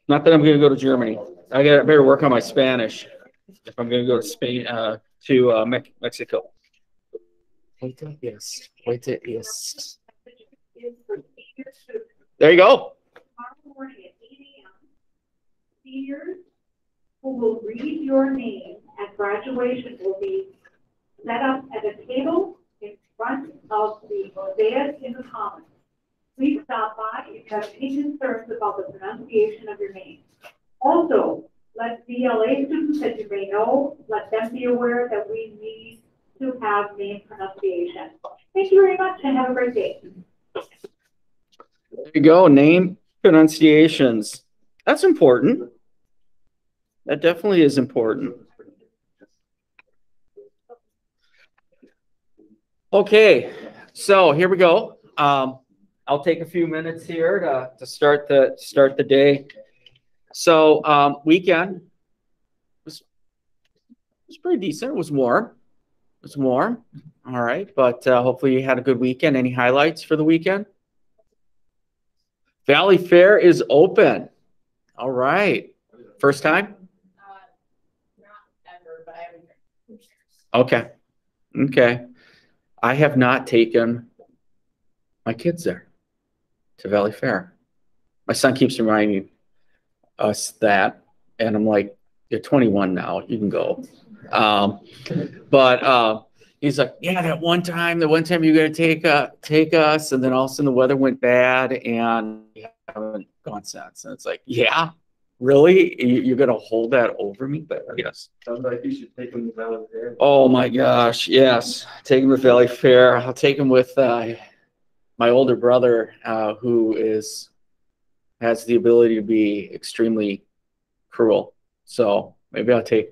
Not that I'm going to go to Germany. I better work on my Spanish if I'm going to go to Spain, to Mexico. Yes. Yes. There you go. Tomorrow morning at 8 a.m. Seniors who will read your name at graduation will be set up at a table in front of the mosaic in the commons. Please stop by if you have any concerns about the pronunciation of your name. Also, let VLA students that you may know, let them be aware that we need to have name pronunciation. Thank you very much and have a great day. There you go. Name pronunciations. That's important. That definitely is important. Okay, so here we go. I'll take a few minutes here to start the day. So weekend was pretty decent. It was warm. All right, but hopefully you had a good weekend. Any highlights for the weekend? Valley Fair is open. All right. First time? Not ever, but I haven't. Okay. I have not taken my kids there to Valley Fair. My son keeps reminding us that, and I'm like, you're 21 now, you can go. But he's like, yeah, the one time you're gonna take us, and then all of a sudden the weather went bad and we haven't gone since. And it's like, yeah, really? You're gonna hold that over me? But yes. Sounds like you should take him to Valley Fair. Oh my gosh, yes. Take him to Valley Fair. I'll take him with my older brother, who has the ability to be extremely cruel. So maybe I'll take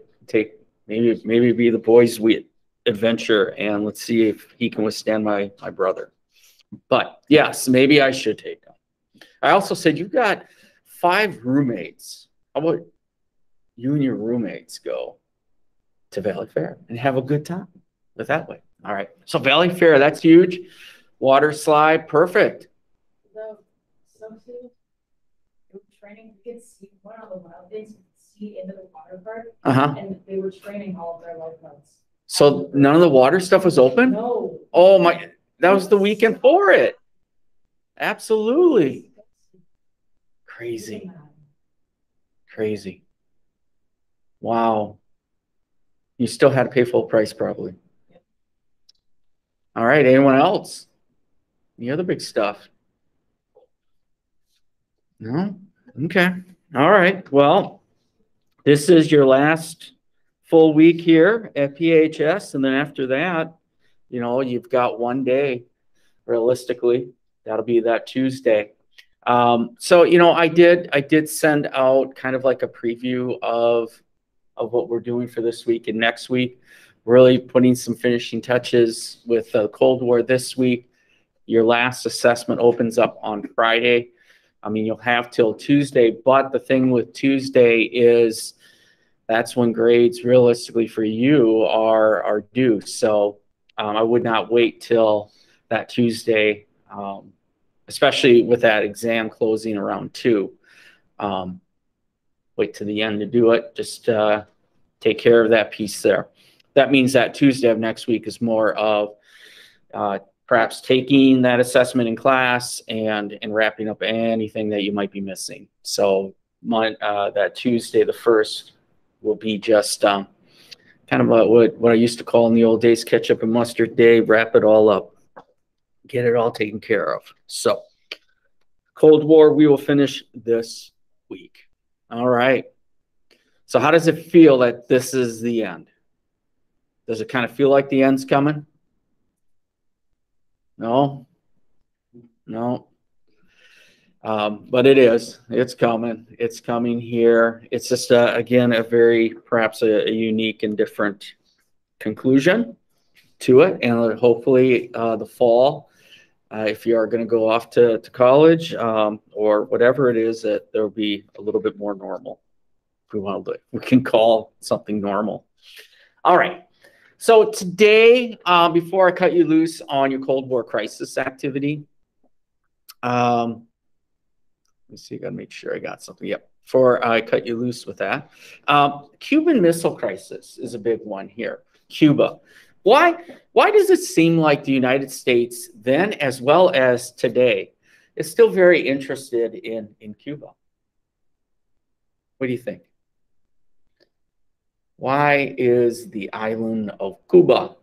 maybe be the boys' adventure, and let's see if he can withstand my brother. But yes, maybe I should take him. I also said, you've got 5 roommates. How about you and your roommates go to Valley Fair and have a good time with that way? All right. So Valley Fair, that's huge. Water slide, perfect. The substitute training, you could see one of the wild things, you could see into the water park, and they were training all of their lifeguards. So none of the water stuff was open? No. Oh my, that was the weekend for it. Absolutely. Crazy. Wow. You still had to pay full price probably. All right, anyone else? Any other big stuff? No? Okay. All right. Well, this is your last full week here at PHS. And then after that, you've got one day realistically. That'll be that Tuesday. So, I did send out kind of like a preview of what we're doing for this week and next week. Really putting some finishing touches with Cold War this week. Your last assessment opens up on Friday. I mean, you'll have till Tuesday, but the thing with Tuesday is that's when grades realistically for you are due. So I would not wait till that Tuesday, especially with that exam closing around 2. Wait to the end to do it. Just take care of that piece there. That means that Tuesday of next week is more of perhaps taking that assessment in class and wrapping up anything that you might be missing. So that Tuesday, the 1st, will be just kind of what I used to call in the old days, ketchup and mustard day, wrap it all up, get it all taken care of. So Cold War, we will finish this week. All right. So how does it feel that this is the end? Does it kind of feel like the end's coming? No. But it is. It's coming. It's coming here. It's just, again, perhaps a unique and different conclusion to it. And hopefully the fall, if you are going to go off to college or whatever it is, that there'll be a little bit more normal. We can call something normal. All right. So today, before I cut you loose on your Cold War crisis activity, me see, I gotta make sure I got something. Yep, before I cut you loose with that. Cuban Missile Crisis is a big one here. Cuba. Why does it seem like the United States then, as well as today, is still very interested in Cuba? What do you think? Why is the island of Cuba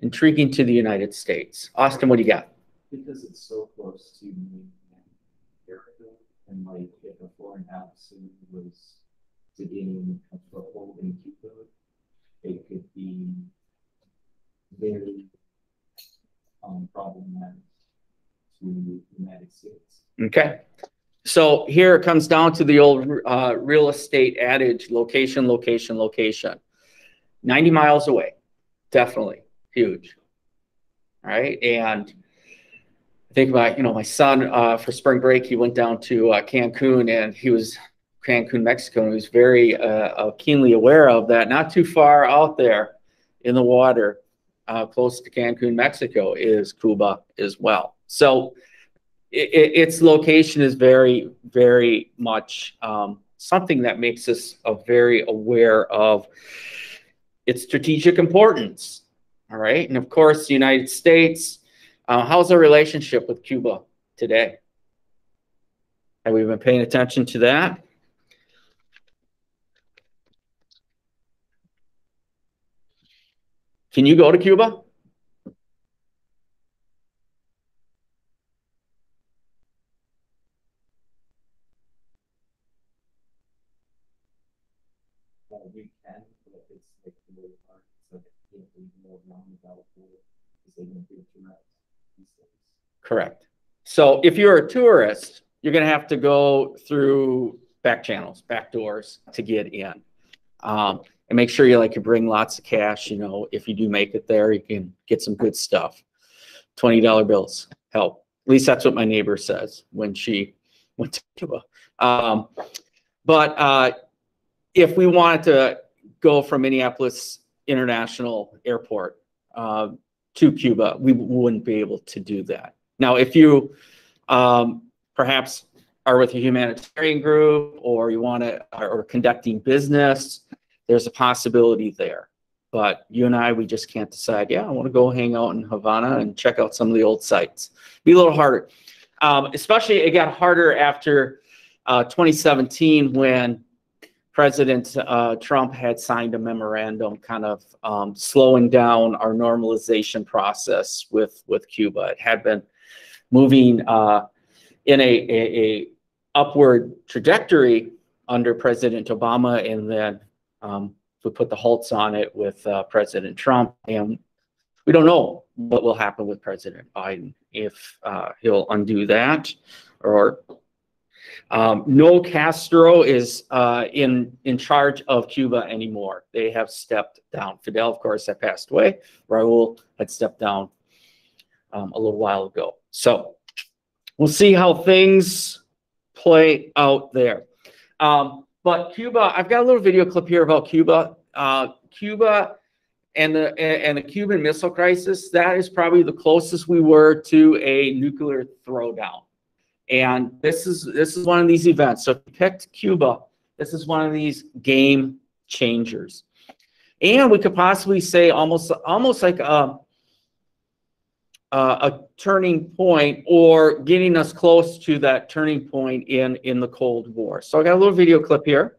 intriguing to the United States? Austin, what do you got? Because it's so close to America, and like if a foreign adversary was to gain a foothold in Cuba, it could be very problematic to the United States. Okay. So here it comes down to the old real estate adage, location, location, location. 90 miles away, definitely huge. All right. And I think about, my son for spring break, he went down to Cancun, and Cancun, Mexico, and he was very keenly aware of that. Not too far out there in the water, close to Cancun, Mexico, is Cuba as well. So its location is very, very much something that makes us very aware of its strategic importance. All right. And of course, the United States, how's our relationship with Cuba today? Have we been paying attention to that? Can you go to Cuba? We can, but it's like really hard. So I can't leave more roundabout because they don't do it direct these days. Correct. So if you're a tourist, you're going to have to go through back channels, back doors to get in. And make sure you bring lots of cash. If you do make it there, you can get some good stuff. $20 bills help. At least that's what my neighbor says when she went to Cuba. But if we wanted to go from Minneapolis International Airport to Cuba, we wouldn't be able to do that. Now, if you perhaps are with a humanitarian group, or you or conducting business, there's a possibility there. But you and I, we just can't decide, I want to go hang out in Havana and check out some of the old sites. Be a little harder. Especially it got harder after 2017 when President Trump had signed a memorandum kind of slowing down our normalization process with Cuba. It had been moving in a upward trajectory under President Obama, and then we put the halts on it with President Trump, and we don't know what will happen with President Biden, if he'll undo that, or no Castro is in charge of Cuba anymore. They have stepped down. Fidel, of course, had passed away. Raul had stepped down a little while ago. So we'll see how things play out there. But Cuba, I've got a little video clip here about Cuba. Cuba and the Cuban Missile Crisis, that is probably the closest we were to a nuclear throwdown. And this is one of these events. So if you picked Cuba, this is one of these game changers. And we could possibly say almost like a turning point, or getting us close to that turning point in the Cold War. So I got a little video clip here.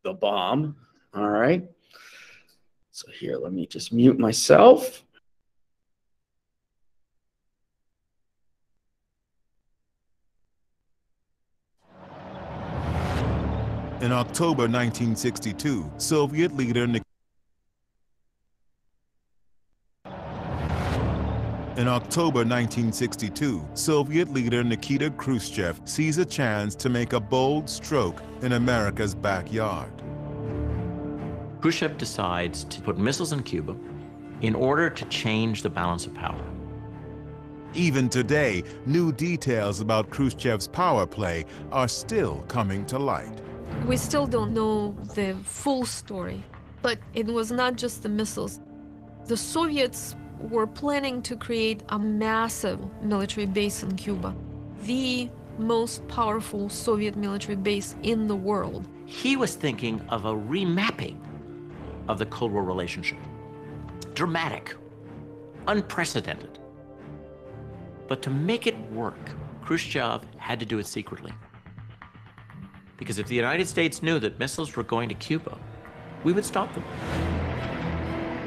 The bomb. All right. So here, let me just mute myself. In October 1962, Soviet leader Nikita Khrushchev sees a chance to make a bold stroke in America's backyard. Khrushchev decides to put missiles in Cuba in order to change the balance of power. Even today, new details about Khrushchev's power play are still coming to light. We still don't know the full story, but it was not just the missiles. The Soviets were planning to create a massive military base in Cuba. the most powerful Soviet military base in the world. He was thinking of a remapping of the Cold War relationship. Dramatic, unprecedented. But to make it work, Khrushchev had to do it secretly. Because if the United States knew that missiles were going to Cuba, we would stop them.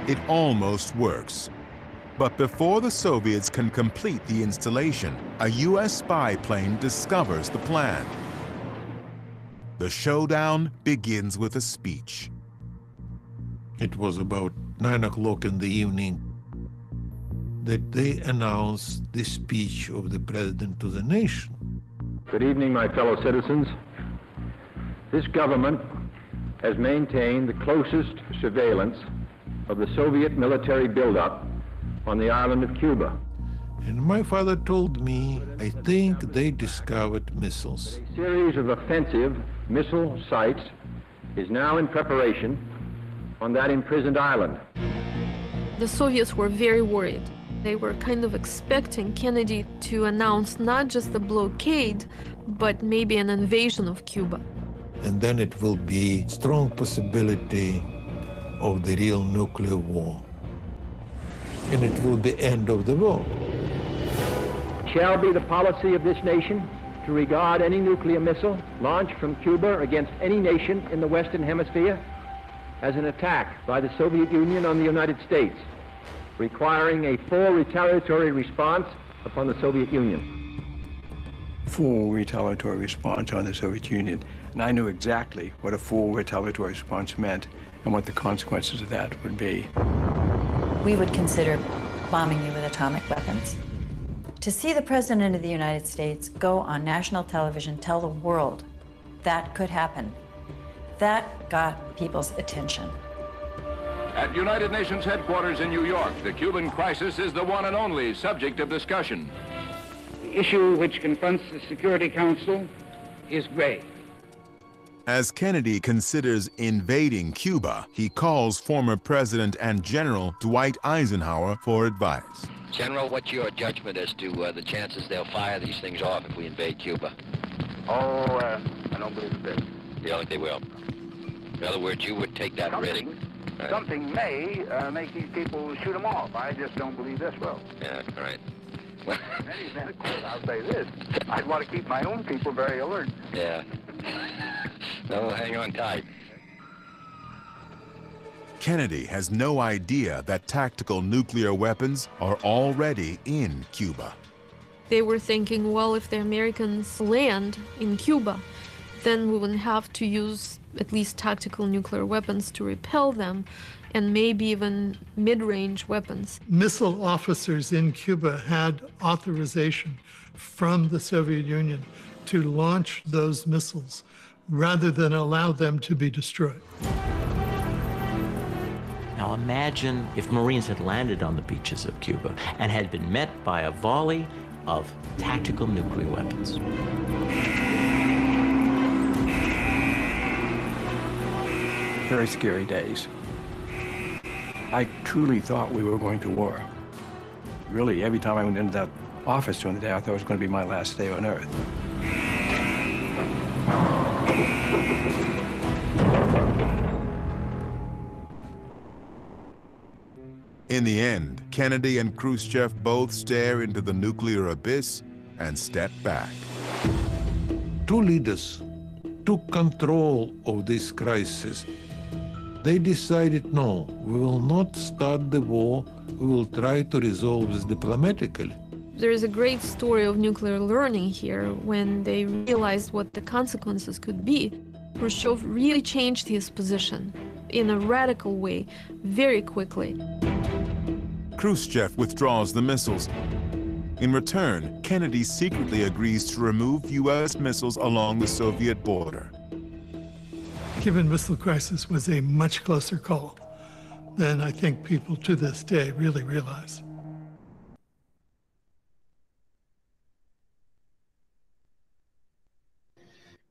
It almost works. But before the Soviets can complete the installation, a U.S. spy plane discovers the plan. The showdown begins with a speech. It was about 9 o'clock in the evening that they announced the speech of the president to the nation. Good evening, my fellow citizens. This government has maintained the closest surveillance of the Soviet military buildup on the island of Cuba. And my father told me, I think they discovered missiles. A series of offensive missile sites is now in preparation on that imprisoned island. The Soviets were very worried. They were kind of expecting Kennedy to announce not just the blockade, but maybe an invasion of Cuba. And then it will be strong possibility of the real nuclear war. And it will be end of the world. It shall be the policy of this nation to regard any nuclear missile launched from Cuba against any nation in the Western Hemisphere as an attack by the Soviet Union on the United States, requiring a full retaliatory response upon the Soviet Union. Full retaliatory response on the Soviet Union. And I knew exactly what a full retaliatory response meant and what the consequences of that would be. We would consider bombing you with atomic weapons. To see the President of the United States go on national television, tell the world that could happen, that got people's attention. At United Nations headquarters in New York, the Cuban crisis is the one and only subject of discussion. The issue which confronts the Security Council is grave. As Kennedy considers invading Cuba, he calls former President and General Dwight Eisenhower for advice. General, what's your judgment as to the chances they'll fire these things off if we invade Cuba? Oh, I don't believe it. You don't think they will? In other words, you would take that risk. Something may make these people shoot them off. I just don't believe this will. Yeah, all right. In any event, of course, I'll say this. I'd want to keep my own people very alert. Yeah. No, hang on tight. Kennedy has no idea that tactical nuclear weapons are already in Cuba. They were thinking, well, if the Americans land in Cuba, then we wouldn't have to use at least tactical nuclear weapons to repel them, and maybe even mid-range weapons. Missile officers in Cuba had authorization from the Soviet Union to launch those missiles rather than allow them to be destroyed. Now imagine if Marines had landed on the beaches of Cuba and had been met by a volley of tactical nuclear weapons. Very scary days. I truly thought we were going to war. Really, every time I went into that office during the day, I thought it was going to be my last day on Earth. In the end, Kennedy and Khrushchev both stare into the nuclear abyss and step back. Two leaders took control of this crisis. They decided, no, we will not start the war, we will try to resolve this diplomatically. There is a great story of nuclear learning here. When they realized what the consequences could be, Khrushchev really changed his position in a radical way, very quickly. Khrushchev withdraws the missiles. In return, Kennedy secretly agrees to remove U.S. missiles along the Soviet border. Cuban Missile Crisis was a much closer call than I think people to this day really realize.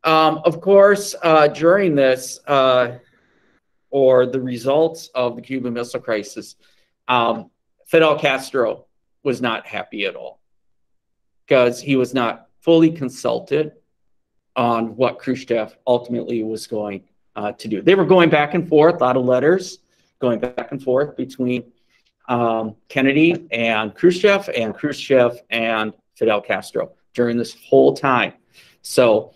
Of course, during this, or the results of the Cuban Missile Crisis, Fidel Castro was not happy at all because he was not fully consulted on what Khrushchev ultimately was going to do. They were going back and forth, a lot of letters going back and forth between Kennedy and Khrushchev and Fidel Castro during this whole time. So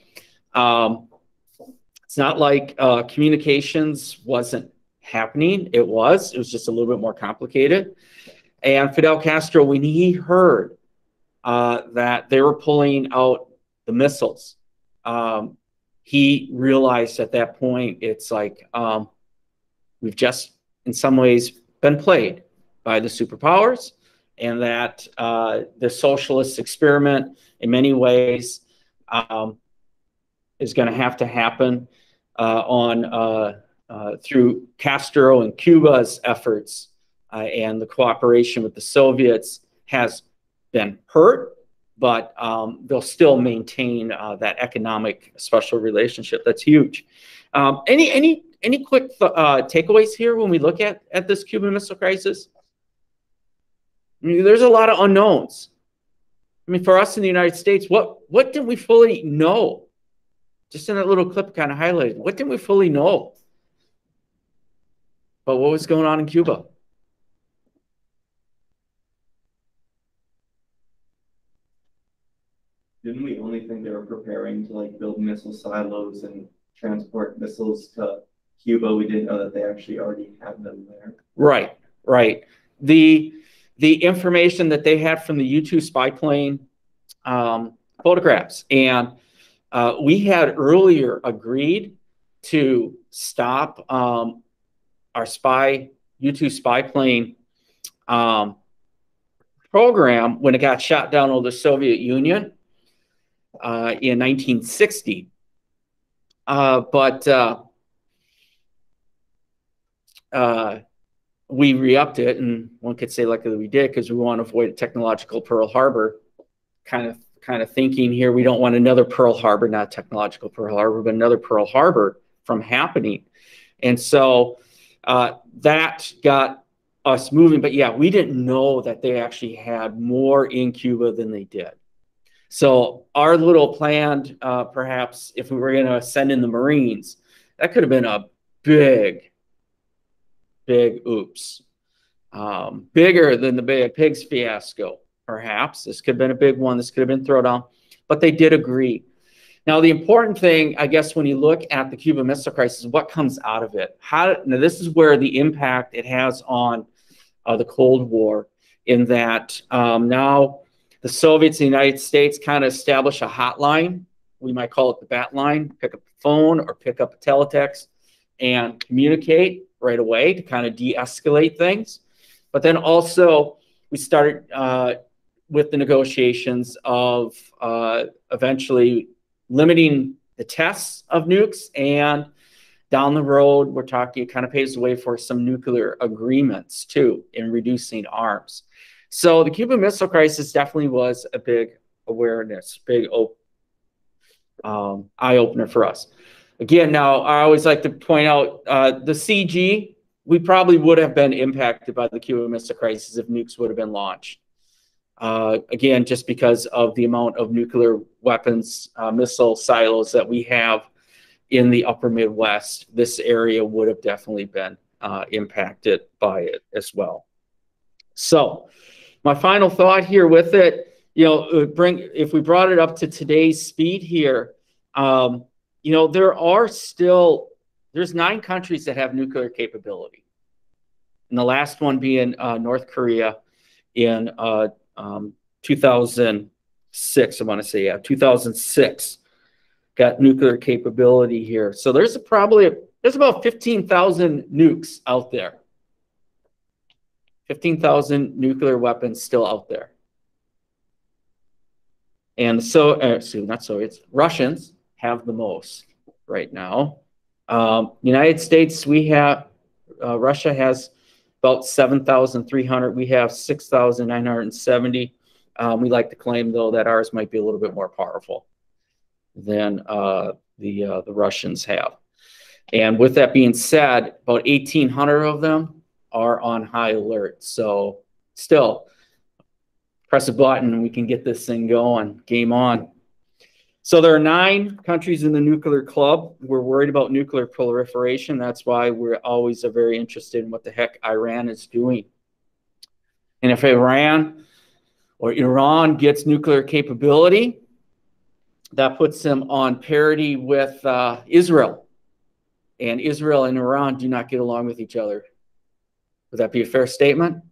it's not like communications wasn't happening. It was just a little bit more complicated. And Fidel Castro, when he heard that they were pulling out the missiles, he realized at that point, it's like, we've just in some ways been played by the superpowers, and that the socialist experiment in many ways is going to have to happen through Castro and Cuba's efforts, and the cooperation with the Soviets has been hurt, but they'll still maintain that economic special relationship. That's huge. Any quick takeaways here when we look at this Cuban Missile Crisis? I mean, there's a lot of unknowns. I mean, for us in the United States, what didn't we fully know? Just in that little clip kind of highlighted, what didn't we fully know about what was going on in Cuba? Didn't we only think they were preparing to like build missile silos and transport missiles to Cuba? We didn't know that they actually already had them there. Right, right. The information that they had from the U-2 spy plane photographs, and we had earlier agreed to stop our U-2 spy plane program when it got shot down over the Soviet Union in 1960. We re-upped it, and one could say luckily we did, because we want to avoid a technological Pearl Harbor kind of thinking here. We don't want another Pearl Harbor, not technological Pearl Harbor, but another Pearl Harbor from happening. And so that got us moving. But yeah, we didn't know that they actually had more in Cuba than they did. So our little planned, perhaps if we were going to send in the Marines, that could have been a big oops. Bigger than the Bay of Pigs fiasco, perhaps. This could have been a big one. This could have been thrown down. But they did agree. Now, the important thing, I guess, when you look at the Cuban Missile Crisis, what comes out of it? Now, this is where the impact it has on the Cold War, in that now the Soviets and the United States kind of establish a hotline. We might call it the bat line. Pick up the phone or pick up a teletext and communicate right away to kind of de-escalate things. But then also we started with the negotiations of eventually limiting the tests of nukes, and down the road we're talking, it kind of paves the way for some nuclear agreements too in reducing arms. So the Cuban Missile Crisis definitely was a big awareness, big eye-opener for us. Again, now I always like to point out the CG, we probably would have been impacted by the Cuban Missile Crisis if nukes would have been launched. Again, just because of the amount of nuclear weapons, missile silos that we have in the upper Midwest, this area would have definitely been impacted by it as well. So my final thought here with it, if we brought it up to today's speed here, there's 9 countries that have nuclear capability. And the last one being North Korea in 2006, I want to say, 2006, got nuclear capability here. So there's about 15,000 nukes out there. 15,000 nuclear weapons still out there. And so, not Soviets, Russians have the most right now. United States, Russia has about 7,300. We have 6,970. We like to claim, though, that ours might be a little bit more powerful than the Russians have. And with that being said, about 1,800 of them are on high alert. So still, press a button and we can get this thing going. Game on. So there are 9 countries in the nuclear club. We're worried about nuclear proliferation. That's why we're always very interested in what the heck Iran is doing. And if Iran or Iran gets nuclear capability, that puts them on parity with Israel. And Israel and Iran do not get along with each other. Would that be a fair statement?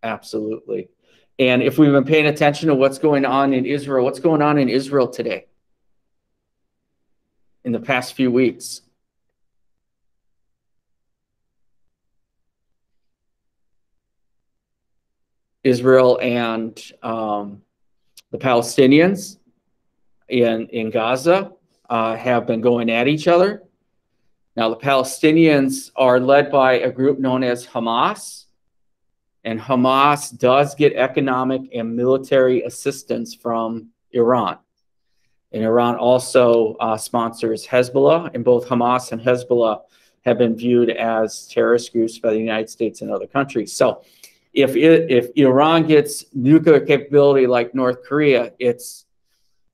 Absolutely. And if we've been paying attention to what's going on in Israel, what's going on in Israel today? In the past few weeks? Israel and the Palestinians in Gaza have been going at each other. Now, the Palestinians are led by a group known as Hamas. And Hamas does get economic and military assistance from Iran. And Iran also sponsors Hezbollah, and both Hamas and Hezbollah have been viewed as terrorist groups by the United States and other countries. So if Iran gets nuclear capability like North Korea, it's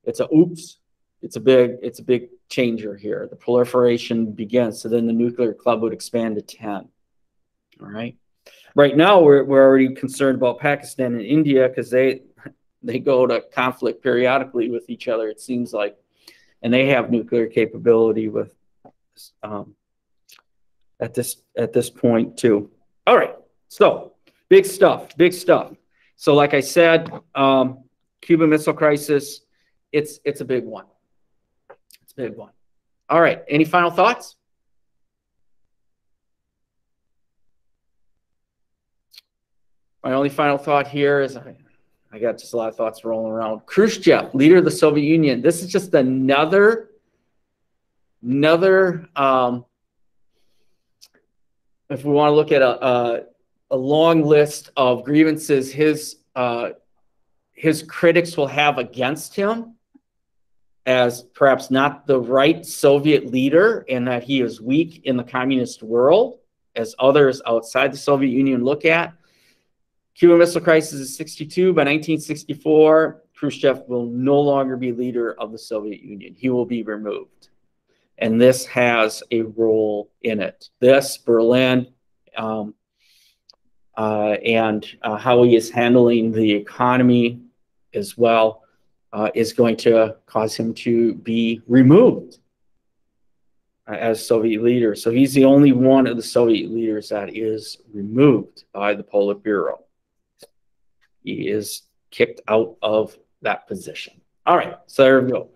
a oops. It's a big changer here. The proliferation begins. So then the nuclear club would expand to 10. All right. Right now, we're already concerned about Pakistan and India because they go to conflict periodically with each other, it seems like, and they have nuclear capability with at this point too. All right, so big stuff. So like I said, Cuban Missile Crisis, it's a big one. It's a big one. All right, any final thoughts? My only final thought here is I got just a lot of thoughts rolling around. Khrushchev, leader of the Soviet Union. This is just another if we want to look at a long list of grievances his critics will have against him as perhaps not the right Soviet leader and that he is weak in the communist world, as others outside the Soviet Union look at. Cuban Missile Crisis is 62. By 1964, Khrushchev will no longer be leader of the Soviet Union. He will be removed. And this has a role in it. This, Berlin, and how he is handling the economy as well, is going to cause him to be removed as Soviet leader. So he's the only one of the Soviet leaders that is removed by the Politburo. He is kicked out of that position. All right, so there we go.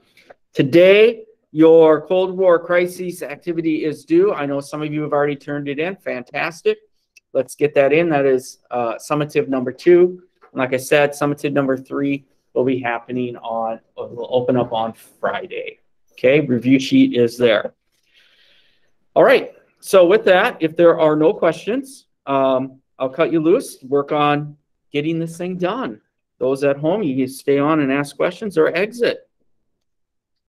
Today, your Cold War crises activity is due. I know some of you have already turned it in. Fantastic. Let's get that in. That is summative number 2. And like I said, summative number 3 will be happening will open up on Friday. Okay, review sheet is there. All right, so with that, if there are no questions, I'll cut you loose, work on getting this thing done. Those at home, you can stay on and ask questions or exit.